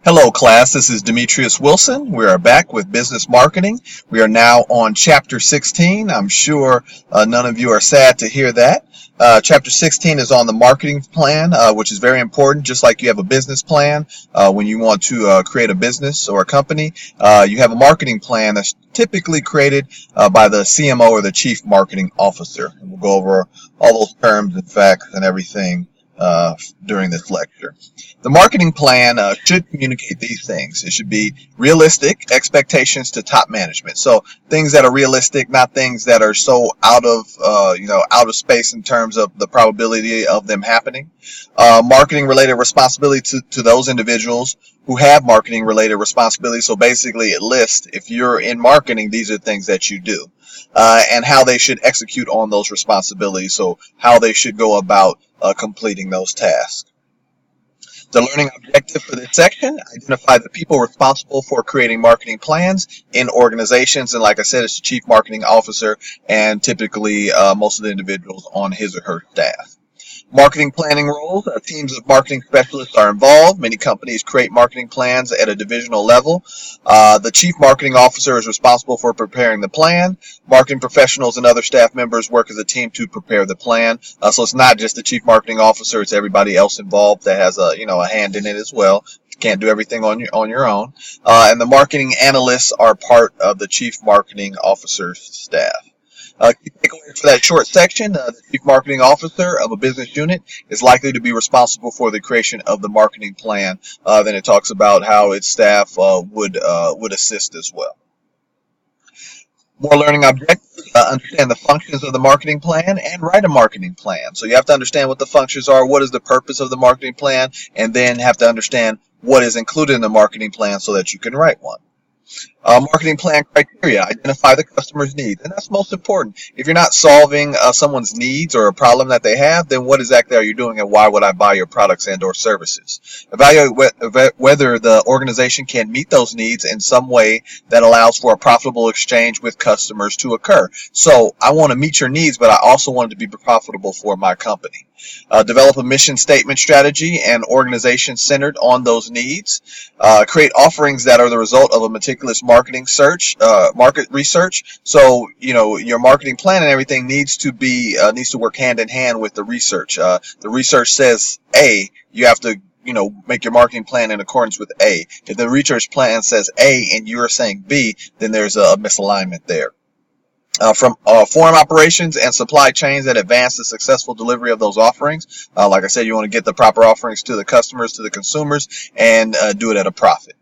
Hello, class. This is Demetrius Wilson. We are back with business marketing. We are now on chapter 16. I'm sure none of you are sad to hear that. Chapter 16 is on the marketing plan, which is very important. Just like you have a business plan when you want to create a business or a company, you have a marketing plan that's typically created by the CMO or the Chief Marketing Officer. And we'll go over all those terms and facts and everything during this lecture. The marketing plan should communicate these things. It should be realistic expectations to top management. So things that are realistic, not things that are so out of space in terms of the probability of them happening. Marketing related responsibility to those individuals who have marketing related responsibility. So basically it lists, if you're in marketing, these are things that you do. And how they should execute on those responsibilities. So how they should go about completing those tasks. The learning objective for this section: identify the people responsible for creating marketing plans in organizations. And like I said, it's the Chief Marketing Officer and typically most of the individuals on his or her staff. Marketing planning roles. Teams of marketing specialists are involved. Many companies create marketing plans at a divisional level. The Chief Marketing Officer is responsible for preparing the plan. Marketing professionals and other staff members work as a team to prepare the plan. So it's not just the Chief Marketing Officer, it's everybody else involved that has a hand in it as well. You can't do everything on your own. And the marketing analysts are part of the Chief Marketing Officer's staff. Key takeaways for that short section: the Chief Marketing Officer of a business unit is likely to be responsible for the creation of the marketing plan. Then it talks about how its staff would assist as well. More learning objectives: understand the functions of the marketing plan and write a marketing plan. So you have to understand what the functions are, what is the purpose of the marketing plan, and then have to understand what is included in the marketing plan so that you can write one. Marketing plan criteria: identify the customer's needs, and that's most important. If you're not solving someone's needs or a problem that they have, then what exactly are you doing, and why would I buy your products and or services? Evaluate whether the organization can meet those needs in some way that allows for a profitable exchange with customers to occur. So I want to meet your needs, but I also want it to be profitable for my company. Develop a mission statement strategy and organization centered on those needs. Create offerings that are the result of a meticulous market research. So your marketing plan and everything needs to work hand in hand with the research. The research says A, you have to make your marketing plan in accordance with A. If the research plan says A and you're saying B, then there's a misalignment there. From foreign operations and supply chains that advance the successful delivery of those offerings. Like I said, you want to get the proper offerings to the customers, to the consumers, and do it at a profit.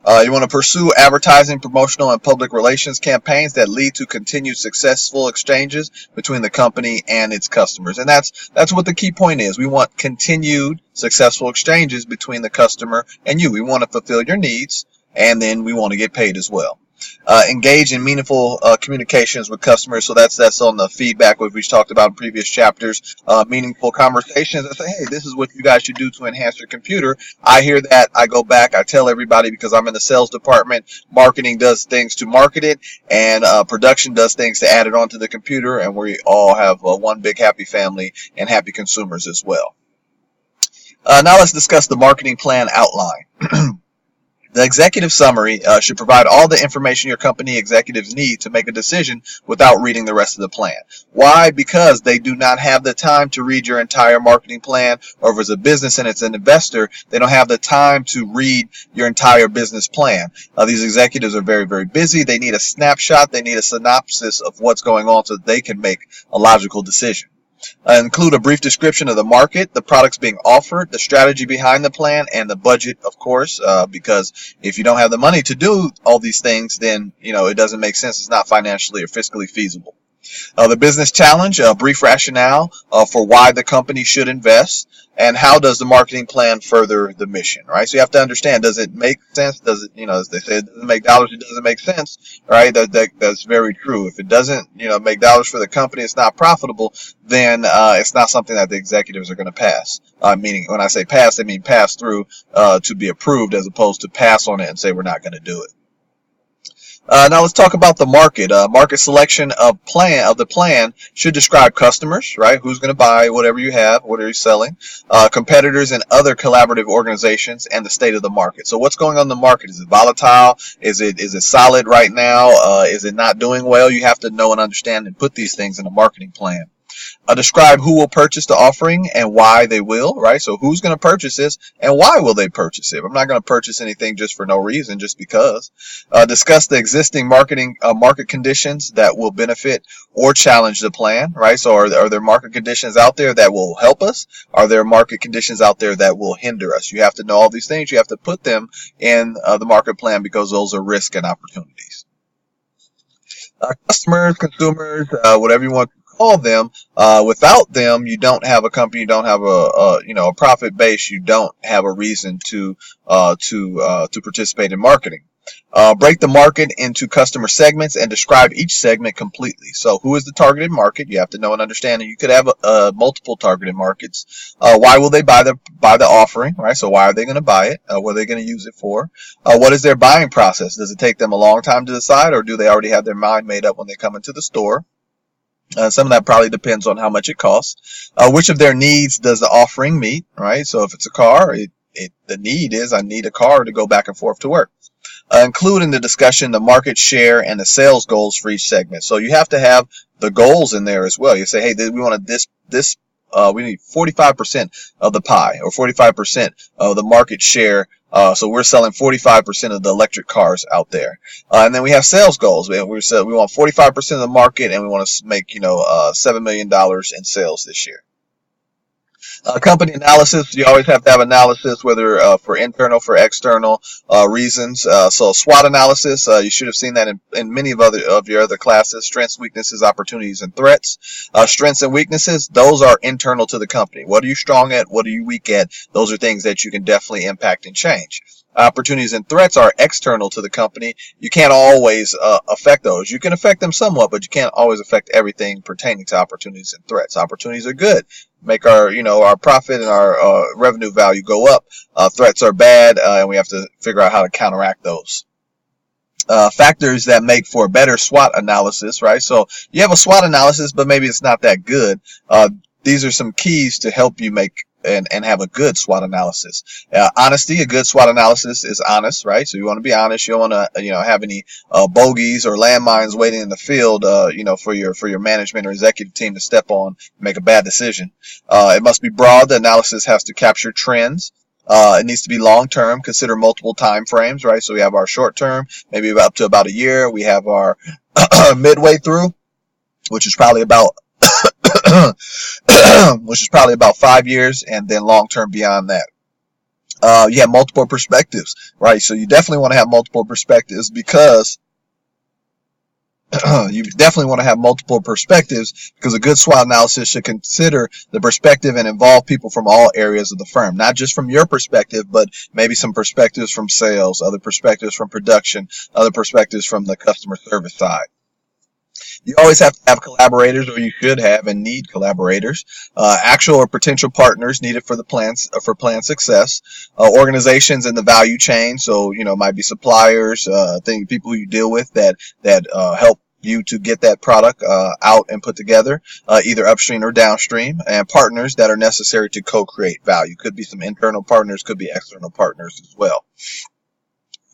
You want to pursue advertising, promotional, and public relations campaigns that lead to continued successful exchanges between the company and its customers. And that's what the key point is. We want continued successful exchanges between the customer and you. We want to fulfill your needs, and then we want to get paid as well. Engage in meaningful communications with customers. So that's on the feedback which we talked about in previous chapters. Meaningful conversations that say, hey, this is what you guys should do to enhance your computer. I hear that. I go back. I tell everybody because I'm in the sales department. Marketing does things to market it, and production does things to add it onto the computer. And we all have one big happy family and happy consumers as well. Now let's discuss the marketing plan outline. The executive summary should provide all the information your company executives need to make a decision without reading the rest of the plan. Why? Because they do not have the time to read your entire marketing plan, or if it's a business and it's an investor, they don't have the time to read your entire business plan. These executives are very, very busy. They need a snapshot. They need a synopsis of what's going on so that they can make a logical decision. Include a brief description of the market, the products being offered, the strategy behind the plan, and the budget, of course, because if you don't have the money to do all these things, then it doesn't make sense. It's not financially or fiscally feasible. The business challenge, a brief rationale for why the company should invest, and how does the marketing plan further the mission, right? So you have to understand, does it make sense? Does it, as they say, it doesn't make dollars, it doesn't make sense, right? That's very true. If it doesn't, make dollars for the company, it's not profitable, then it's not something that the executives are going to pass. Meaning, when I say pass, I mean pass through to be approved, as opposed to pass on it and say we're not going to do it. Now let's talk about the market. Market selection of the plan should describe customers, right? Who's going to buy whatever you have, what are you selling, competitors and other collaborative organizations, and the state of the market. So what's going on in the market? Is it volatile? Is it solid right now? Is it not doing well? You have to know and understand and put these things in a marketing plan. Describe who will purchase the offering and why they will, right? So who's going to purchase this and why will they purchase it? I'm not going to purchase anything just for no reason, just because. Discuss the existing market conditions that will benefit or challenge the plan, right? So are there market conditions out there that will help us? Are there market conditions out there that will hinder us? You have to know all these things. You have to put them in the market plan because those are risks and opportunities. Customers, consumers, whatever you want to call them. Without them, you don't have a company. You don't have a profit base. You don't have a reason to participate in marketing. Break the market into customer segments and describe each segment completely. So who is the targeted market? You have to know and understand that you could have multiple targeted markets. Why will they buy the offering, right? So why are they going to buy it? What are they going to use it for? What is their buying process? Does it take them a long time to decide, or do they already have their mind made up when they come into the store? Some of that probably depends on how much it costs. Which of their needs does the offering meet, right? So if it's a car, the need is I need a car to go back and forth to work. Include in the discussion the market share and the sales goals for each segment. So you have to have the goals in there as well. You say, hey, we want we need 45% of the pie or 45% of the market share. So we're selling 45% of the electric cars out there. And then we have sales goals. We want 45% of the market, and we want to make, $7 million in sales this year. Company analysis, you always have to have analysis, whether for internal, for external reasons. So SWOT analysis, you should have seen that in many of your other classes. Strengths, weaknesses, opportunities, and threats. Strengths and weaknesses, those are internal to the company. What are you strong at? What are you weak at? Those are things that you can definitely impact and change. Opportunities and threats are external to the company. You can't always affect those. You can affect them somewhat, but you can't always affect everything pertaining to opportunities and threats. Opportunities are good, make our profit and our revenue value go up. Threats are bad, and we have to figure out how to counteract those. Factors that make for a better SWOT analysis, right? So you have a SWOT analysis, but maybe it's not that good. These are some keys to help you make and have a good SWOT analysis. Honesty, a good SWOT analysis is honest, right? So you want to be honest. You don't want to, have any bogeys or landmines waiting in the field, for your management or executive team to step on and make a bad decision. It must be broad. The analysis has to capture trends. It needs to be long term. Consider multiple time frames, right? So we have our short term, maybe up to about a year. We have our midway through, which is probably about 5 years, and then long term beyond that. You have multiple perspectives, right? So you definitely want to have multiple perspectives because a good SWOT analysis should consider the perspective and involve people from all areas of the firm, not just from your perspective, but maybe some perspectives from sales, other perspectives from production, other perspectives from the customer service side. You always have to have collaborators, or you should have and need collaborators, actual or potential partners needed for plan success, organizations in the value chain. So, might be suppliers, people who you deal with that help you to get that product out and put together, either upstream or downstream, and partners that are necessary to co-create value. Could be some internal partners, could be external partners as well.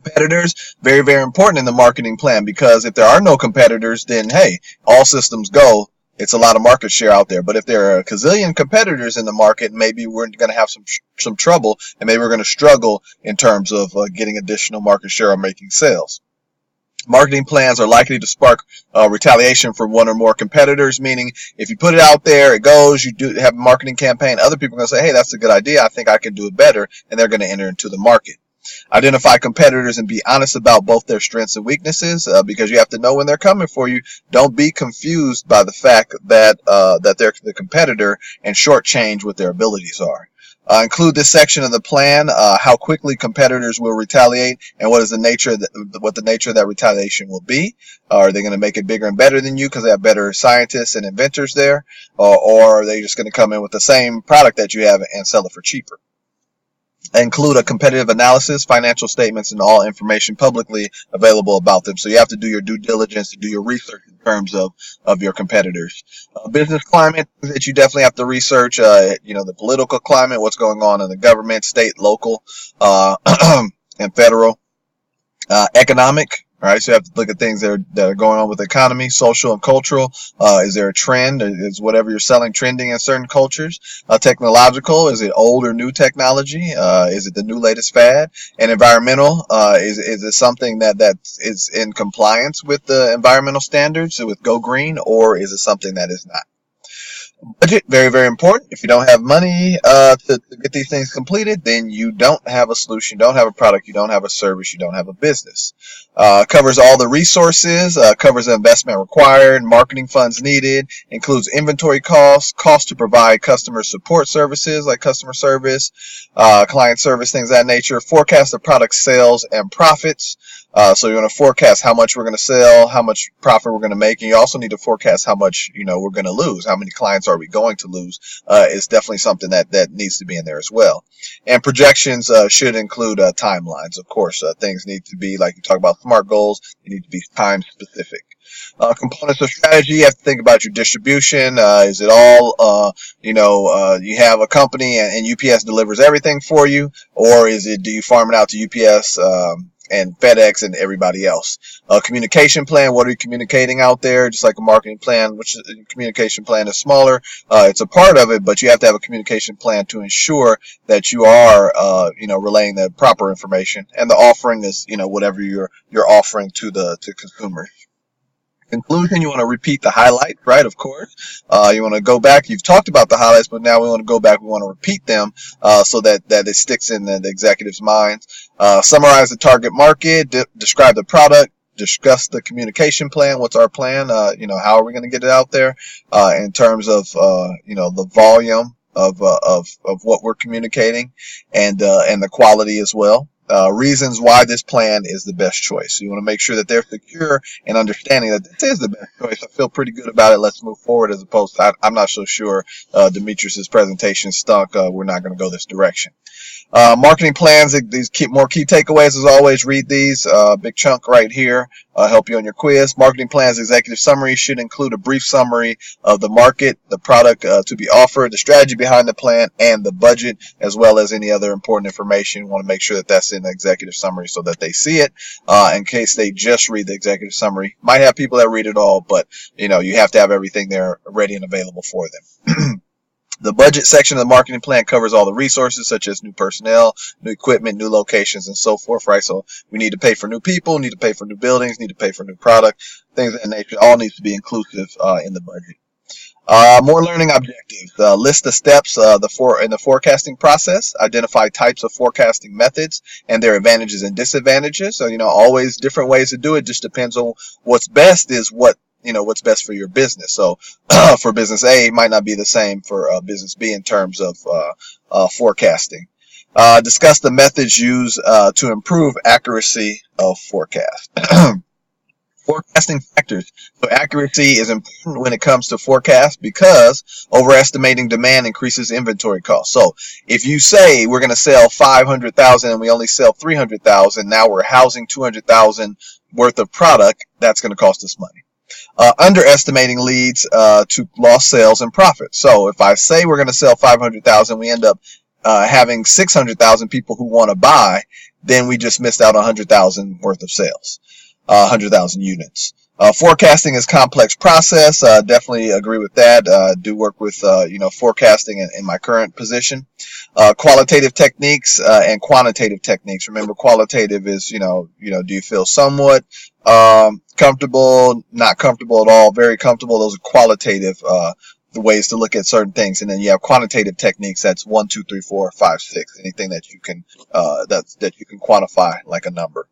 Competitors, very, very important in the marketing plan, because if there are no competitors, then hey, all systems go. It's a lot of market share out there. But if there are a gazillion competitors in the market, maybe we're going to have some trouble, and maybe we're going to struggle in terms of getting additional market share or making sales. Marketing plans are likely to spark retaliation from one or more competitors, meaning if you put it out there, it goes, you do have a marketing campaign, other people are going to say, hey, that's a good idea, I think I can do it better, and they're going to enter into the market. Identify competitors and be honest about both their strengths and weaknesses, because you have to know when they're coming for you. Don't be confused by the fact that they're the competitor and shortchange what their abilities are. Include this section of the plan, how quickly competitors will retaliate and what the nature of that retaliation will be. Are they going to make it bigger and better than you because they have better scientists and inventors there? Or are they just going to come in with the same product that you have and sell it for cheaper? include a competitive analysis, financial statements, and all information publicly available about them. So you have to do your due diligence to do your research in terms of your competitors. Business climate that you definitely have to research, the political climate, what's going on in the government, state, local, and federal. Economic. All right, so you have to look at things that are going on with the economy, social and cultural. Is there a trend? Is whatever you're selling trending in certain cultures? Technological, is it old or new technology? Is it the new latest fad? And environmental, is it something that is in compliance with the environmental standards, so with Go Green, or is it something that is not? Budget, very, very important. If you don't have money to get these things completed, then you don't have a solution, you don't have a product, you don't have a service, you don't have a business. Covers all the resources, covers the investment required, marketing funds needed, includes inventory costs, costs to provide customer support services like customer service, client service, things of that nature, forecast the product sales and profits. So you're going to forecast how much we're going to sell, how much profit we're going to make, and you also need to forecast how much we're going to lose. How many clients are we going to lose? Is definitely something that needs to be in there as well. And projections should include timelines, of course. Things need to be, like you talk about SMART goals, they need to be time specific. Components of strategy, you have to think about your distribution. Is it all, you have a company and UPS delivers everything for you, or do you farm it out to UPS? And FedEx and everybody else. Communication plan, what are you communicating out there? Just like a marketing plan, which communication plan is smaller. It's a part of it, but you have to have a communication plan to ensure that you are, relaying the proper information. And the offering is, whatever you're offering to consumers. Conclusion, you want to repeat the highlights, right? Of course. You want to go back. You've talked about the highlights, but now we want to go back. We want to repeat them so that it sticks in the executive's minds. Summarize the target market, describe the product, discuss the communication plan. What's our plan? How are we going to get it out there in terms of, the volume of what we're communicating and the quality as well. Reasons why this plan is the best choice. So you want to make sure that they're secure and understanding that this is the best choice. I feel pretty good about it. Let's move forward, as opposed to, I'm not so sure Demetrius's presentation stunk. We're not going to go this direction. Marketing plans, these more key takeaways as always. Read these, big chunk right here, help you on your quiz. Marketing plans executive summary should include a brief summary of the market, the product to be offered, the strategy behind the plan, and the budget, as well as any other important information. You want to make sure that that's in the executive summary so that they see it, in case they just read the executive summary. Might have people that read it all, but you have to have everything there ready and available for them. The budget section of the marketing plan covers all the resources such as new personnel, new equipment, new locations, and so forth, right? So we need to pay for new people, need to pay for new buildings, need to pay for new product, things of that nature. All needs to be inclusive in the budget. More learning objectives. List the steps in the forecasting process. Identify types of forecasting methods and their advantages and disadvantages. So, always different ways to do it. Just depends on what's best is what's best for your business. So for business A, it might not be the same for business B in terms of forecasting. Discuss the methods used to improve accuracy of forecast. Forecasting factors. So accuracy is important when it comes to forecast because overestimating demand increases inventory costs. So if you say we're going to sell 500,000 and we only sell 300,000, now we're housing 200,000 worth of product, that's going to cost us money. Underestimating leads to lost sales and profits. So if I say we're going to sell 500,000, we end up having 600,000 people who want to buy, then we just missed out on 100,000 worth of sales, 100,000 units. Forecasting is a complex process. Definitely agree with that. Do work with forecasting in my current position. Qualitative techniques and quantitative techniques. Remember, qualitative is do you feel somewhat comfortable, not comfortable at all, very comfortable. Those are qualitative the ways to look at certain things. And then you have quantitative techniques. That's 1, 2, 3, 4, 5, 6. Anything that you can that you can quantify like a number.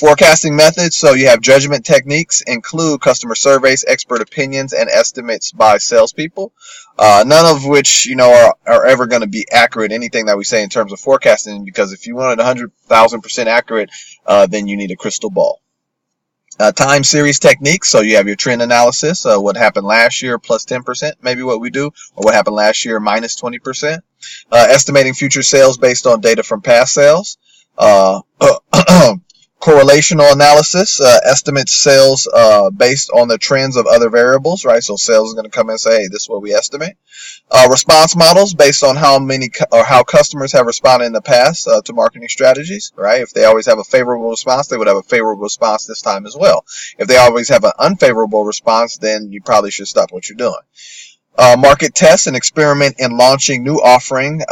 Forecasting methods. So you have judgment techniques, include customer surveys, expert opinions, and estimates by salespeople. None of which are ever going to be accurate. Anything that we say in terms of forecasting, because if you wanted 100,000% accurate, then you need a crystal ball. Time series techniques. So you have your trend analysis. What happened last year plus 10%, maybe what we do, or what happened last year minus 20%. Estimating future sales based on data from past sales. Correlational analysis estimates sales based on the trends of other variables, right? So sales is going to come in and say, hey, this is what we estimate. Response models based on how many or how customers have responded in the past to marketing strategies, right? If they always have a favorable response, they would have a favorable response this time as well. If they always have an unfavorable response, then you probably should stop what you're doing. Market test and experiment in launching new offering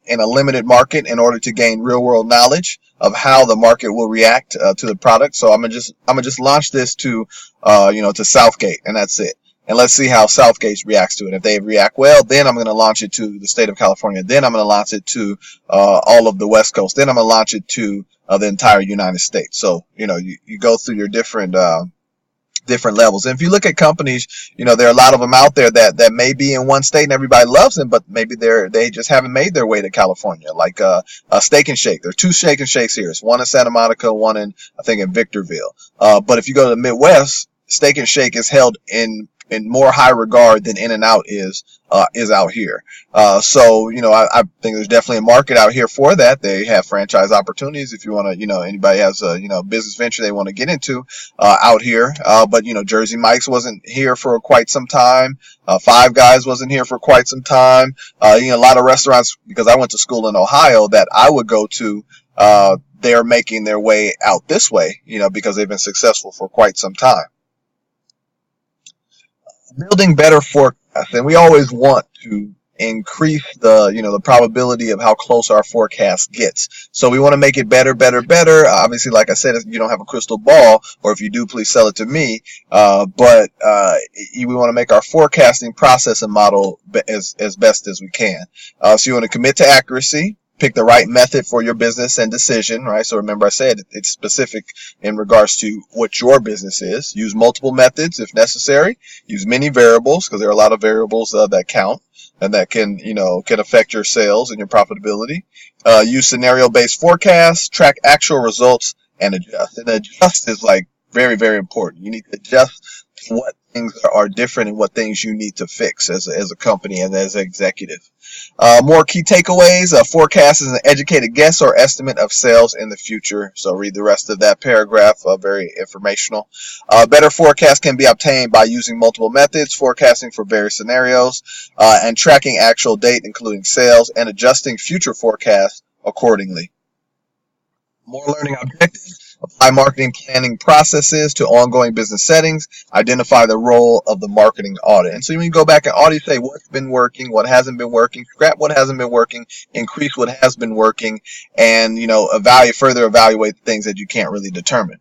in a limited market in order to gain real world knowledge of how the market will react to the product. So I'm gonna just launch this to to Southgate, and that's it. And let's see how Southgate reacts to it. If they react well, then I'm going to launch it to the state of California. Then I'm going to launch it to all of the West Coast. Then I'm going to launch it to the entire United States. So you go through your different levels. And if you look at companies, there are a lot of them out there that may be in one state and everybody loves them, but maybe they just haven't made their way to California. Like Steak and Shake. There are two Steak and Shakes here. It's one in Santa Monica, one in Victorville. But if you go to the Midwest, Steak and Shake is held in more high regard than In-N-Out is out here. So I think there's definitely a market out here for that. They have franchise opportunities if you want to, anybody has a business venture they want to get into out here. But Jersey Mike's wasn't here for quite some time. Five Guys wasn't here for quite some time. A lot of restaurants, because I went to school in Ohio, that I would go to, they're making their way out this way, because they've been successful for quite some time. Building better forecasts, and we always want to increase the probability of how close our forecast gets. So we want to make it better. Obviously, like I said, you don't have a crystal ball, or if you do, please sell it to me. But we want to make our forecasting process and model as best as we can. So you want to commit to accuracy. Pick the right method for your business and decision, right? So remember I said it's specific in regards to what your business is. Use multiple methods if necessary. Use many variables, because there are a lot of variables that count and that can affect your sales and your profitability. Use scenario-based forecasts, track actual results, and adjust. And adjust is like very, very important. You need to adjust to what things are different and what things you need to fix as a company and as an executive. More key takeaways. Forecast is an educated guess or estimate of sales in the future. So read the rest of that paragraph. Very informational. Better forecast can be obtained by using multiple methods, forecasting for various scenarios, and tracking actual date, including sales, and adjusting future forecasts accordingly. More learning objectives. Apply marketing planning processes to ongoing business settings. Identify the role of the marketing audit. And so when you go back and audit, say what's been working, what hasn't been working, scrap what hasn't been working, increase what has been working, and further evaluate the things that you can't really determine.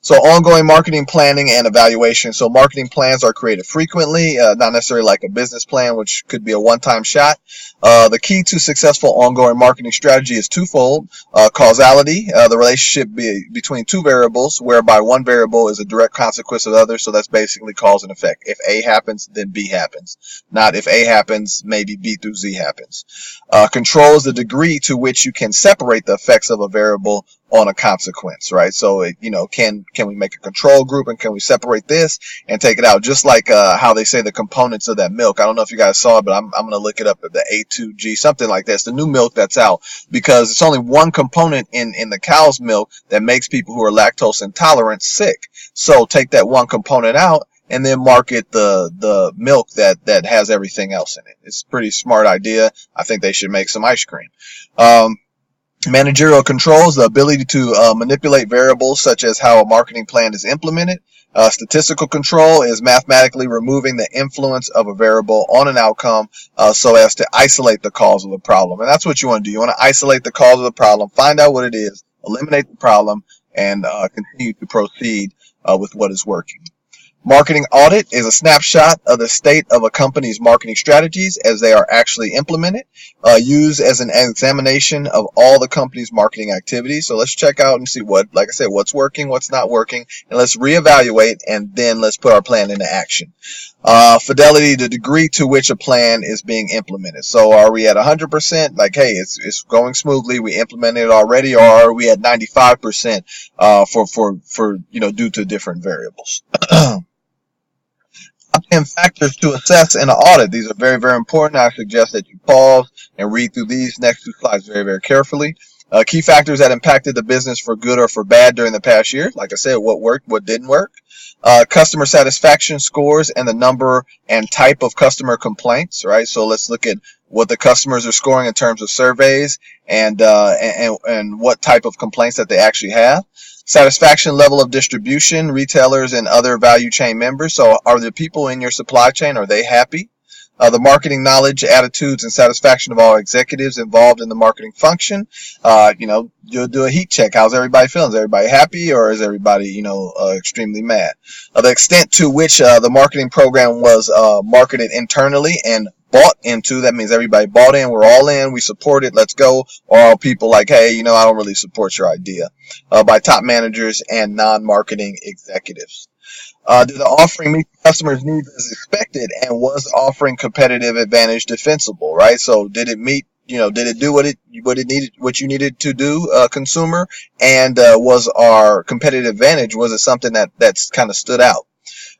So ongoing marketing planning and evaluation. So marketing plans are created frequently, not necessarily like a business plan, which could be a one-time shot. The key to successful ongoing marketing strategy is twofold. Causality, the relationship between two variables, whereby one variable is a direct consequence of the other. So that's basically cause and effect. If A happens, then B happens. Not if A happens, maybe B through Z happens. Control is the degree to which you can separate the effects of a variable on a consequence, right? So, can we make a control group, and can we separate this and take it out? Just like how they say the components of that milk. I don't know if you guys saw it, but I'm going to look it up at the A2G, something like that. It's the new milk that's out, because it's only one component in the cow's milk that makes people who are lactose intolerant sick. So take that one component out and then market the milk that has everything else in it. It's a pretty smart idea. I think they should make some ice cream. Managerial controls, the ability to manipulate variables such as how a marketing plan is implemented. Statistical control is mathematically removing the influence of a variable on an outcome so as to isolate the cause of the problem. And that's what you want to do. You want to isolate the cause of the problem, find out what it is, eliminate the problem, and continue to proceed with what is working. Marketing audit is a snapshot of the state of a company's marketing strategies as they are actually implemented, used as an examination of all the company's marketing activities. So let's check out and see what's working, what's not working, and let's reevaluate, and then let's put our plan into action. Fidelity, the degree to which a plan is being implemented. So are we at 100%? Like, hey, it's going smoothly, we implemented it already, or are we at 95% for due to different variables? Top 10 factors to assess in an audit. These are very, very important. I suggest that you pause and read through these next two slides very, very carefully. Key factors that impacted the business for good or for bad during the past year. Like I said, what worked, what didn't work. Customer satisfaction scores and the number and type of customer complaints, right? So let's look at what the customers are scoring in terms of surveys and what type of complaints that they actually have. Satisfaction level of distribution, retailers and other value chain members. So are the people in your supply chain, are they happy? The marketing knowledge, attitudes, and satisfaction of all executives involved in the marketing function. You'll do a heat check. How's everybody feeling? Is everybody happy, or is everybody, extremely mad? The extent to which the marketing program was marketed internally and bought into. That means everybody bought in. We're all in. We support it. Let's go. Or are people like, hey, I don't really support your idea, by top managers and non-marketing executives. Did the offering meet the customer's needs as expected, and was the offering competitive advantage defensible, right? So did it meet, did it do what you needed to do, consumer, and was our competitive advantage, was it something that's kind of stood out?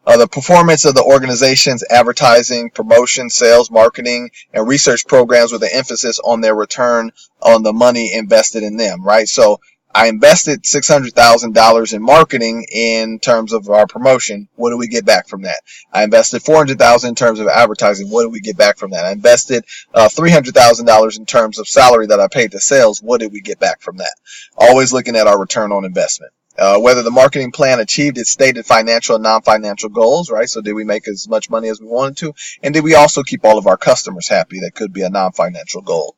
The performance of the organization's advertising, promotion, sales, marketing, and research programs with an emphasis on their return on the money invested in them, right? So I invested $600,000 in marketing in terms of our promotion. What do we get back from that? I invested $400,000 in terms of advertising. What do we get back from that? I invested $300,000 in terms of salary that I paid to sales. What did we get back from that? Always looking at our return on investment. Whether the marketing plan achieved its stated financial and non-financial goals, right? So did we make as much money as we wanted to? And did we also keep all of our customers happy? That could be a non-financial goal.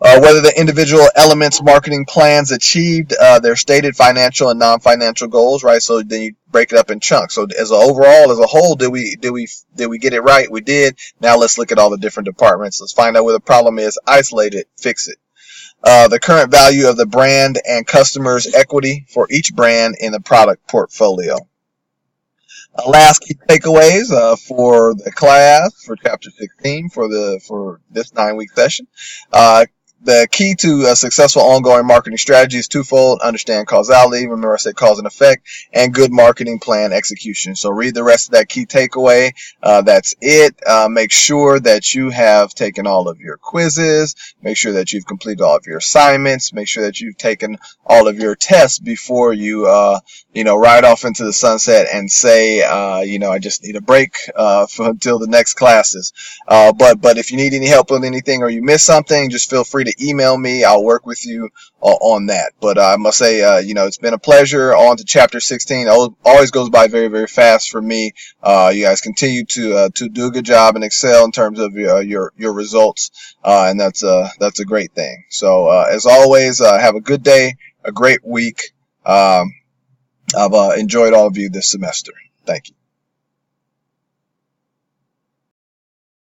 Whether the individual elements marketing plans achieved their stated financial and non-financial goals, right? So then you break it up in chunks. So as a whole, did we get it right? We did. Now let's look at all the different departments. Let's find out where the problem is, isolate it, fix it. The current value of the brand and customers' equity for each brand in the product portfolio. Last key takeaways for the class for chapter 16 for this 9-week session. The key to a successful ongoing marketing strategy is twofold: understand causality, remember I said cause and effect, and good marketing plan execution. So read the rest of that key takeaway. That's it. Make sure that you have taken all of your quizzes. Make sure that you've completed all of your assignments. Make sure that you've taken all of your tests before you, ride off into the sunset and say, I just need a break until the next classes. But if you need any help with anything or you miss something, just feel free to email me. I'll work with you on that. But I must say, it's been a pleasure. On to chapter 16. Always goes by very, very fast for me. You guys continue to do a good job and excel in terms of your results, and that's a great thing. So as always, have a good day, a great week. I've enjoyed all of you this semester. Thank you.